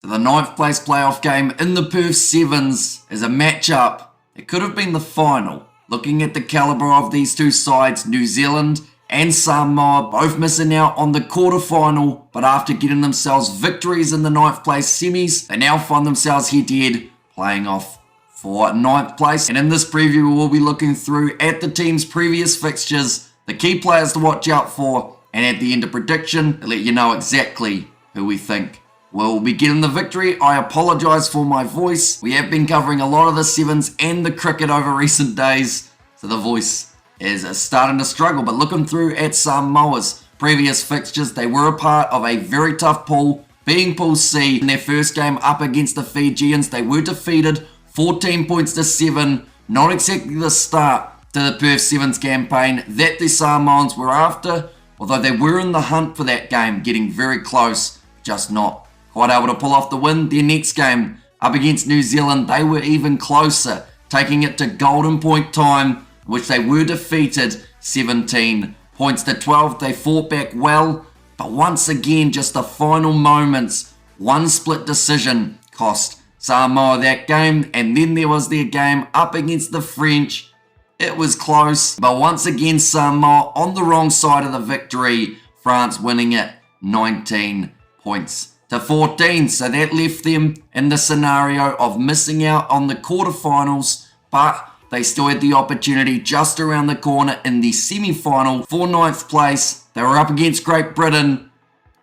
the 9th place playoff game in the Perth Sevens is a matchup. It could have been the final. Looking at the calibre of these two sides, New Zealand and Samoa both missing out on the quarterfinal, but after getting themselves victories in the 9th place semis, they now find themselves head-to-head playing off for 9th place. And in this preview, we will be looking through at the team's previous fixtures, the key players to watch out for, and at the end of prediction, to let you know exactly who we think will be getting the victory. I apologise for my voice. We have been covering a lot of the Sevens and the cricket over recent days, so the voice is starting to struggle. But looking through at Samoa's previous fixtures, they were a part of a very tough pool, being Pool C. In their first game up against the Fijians, they were defeated 14 points to 7. Not exactly the start to the Perth Sevens campaign that the Samoans were after, although they were in the hunt for that game, getting very close, just not quite able to pull off the win. Their next game up against New Zealand, they were even closer, taking it to golden point time, which they were defeated 17 points to 12. They fought back well, but once again, just the final moments, one split decision cost Samoa that game. And then there was their game up against the French. It was close, but once again, Samoa on the wrong side of the victory, France winning it 19 points to 14. So that left them in the scenario of missing out on the quarterfinals, but they still had the opportunity just around the corner in the semi-final for 9th place. They were up against Great Britain.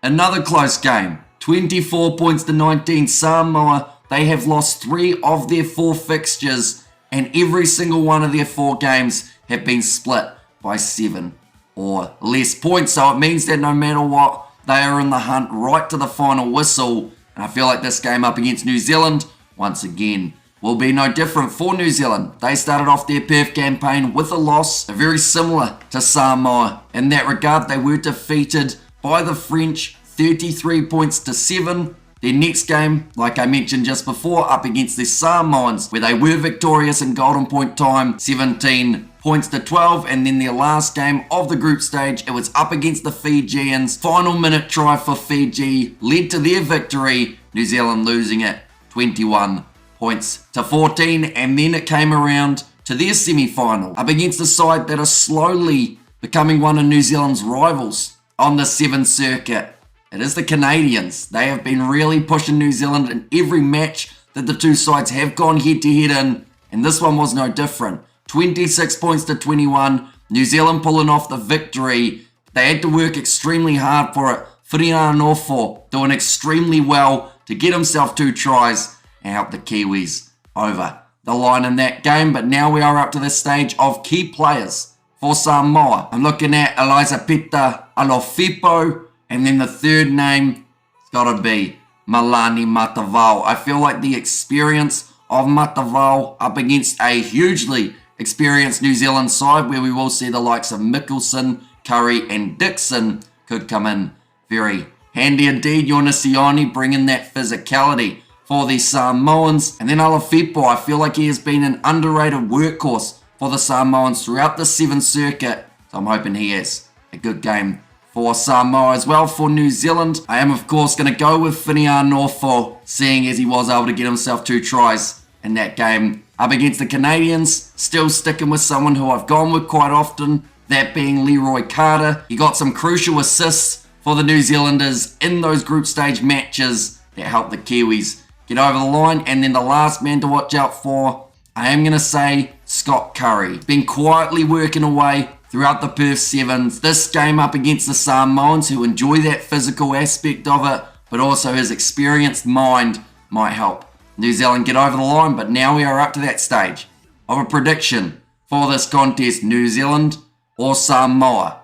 Another close game, 24 points to 19. Samoa, they have lost 3 of their 4 fixtures, and every single one of their 4 games have been split by 7 or less points. So it means that no matter what, they are in the hunt right to the final whistle. And I feel like this game up against New Zealand, once again, will be no different for New Zealand. They started off their Perth campaign with a loss, very similar to Samoa. In that regard, they were defeated by the French 33 points to 7. Their next game, like I mentioned just before, up against the Samoans, where they were victorious in golden point time, 17 points to 12. And then their last game of the group stage, it was up against the Fijians. Final minute try for Fiji led to their victory, New Zealand losing it 21 points to 14. And then it came around to their semi-final, up against a side that are slowly becoming one of New Zealand's rivals on the Sevens circuit. It is the Canadians. They have been really pushing New Zealand in every match that the two sides have gone head-to-head in, and this one was no different. 26 points to 21. New Zealand pulling off the victory. They had to work extremely hard for it. Whirianofo doing extremely well to get himself 2 tries and help the Kiwis over the line in that game. But now we are up to the stage of key players for Samoa. I'm looking at Eliza Peta Alofipo. And then the third name, it's got to be Malani Matavao. I feel like the experience of Matavao up against a hugely experienced New Zealand side, where we will see the likes of Mickelson, Curry and Dixon, could come in very handy indeed. Yonasiani bringing that physicality for the Samoans. And then Alafipo, I feel like he has been an underrated workhorse for the Samoans throughout the Sevens circuit. So I'm hoping he has a good game for Samoa as well. For New Zealand, I am of course going to go with Whirianofo, seeing as he was able to get himself 2 tries in that game up against the Canadians. Still sticking with someone who I've gone with quite often, that being Leroy Carter. He got some crucial assists for the New Zealanders in those group stage matches that helped the Kiwis get over the line. And then the last man to watch out for, I am going to say Scott Curry. Been quietly working away throughout the Perth Sevens. This game up against the Samoans, who enjoy that physical aspect of it, but also his experienced mind might help New Zealand get over the line. But now we are up to that stage of a prediction for this contest, New Zealand or Samoa.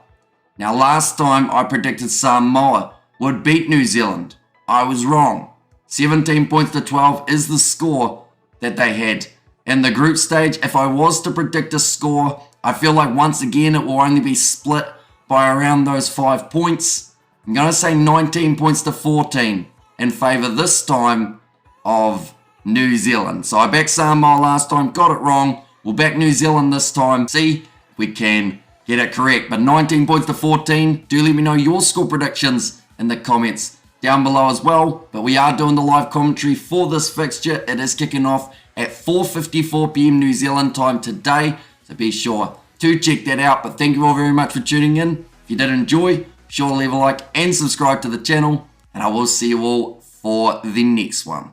Now last time I predicted Samoa would beat New Zealand. I was wrong. 17 points to 12 is the score that they had in the group stage. If I was to predict a score, I feel like once again it will only be split by around those 5 points. I'm going to say 19 points to 14 in favour this time of New Zealand. So I backed Samoa last time, got it wrong. We'll back New Zealand this time. See if we can get it correct. But 19 points to 14. Do let me know your score predictions in the comments down below as well. But we are doing the live commentary for this fixture. It is kicking off at 4:54 p.m. New Zealand time today. So be sure to check that out. But thank you all very much for tuning in. If you did enjoy, be sure to leave a like and subscribe to the channel. And I will see you all for the next one.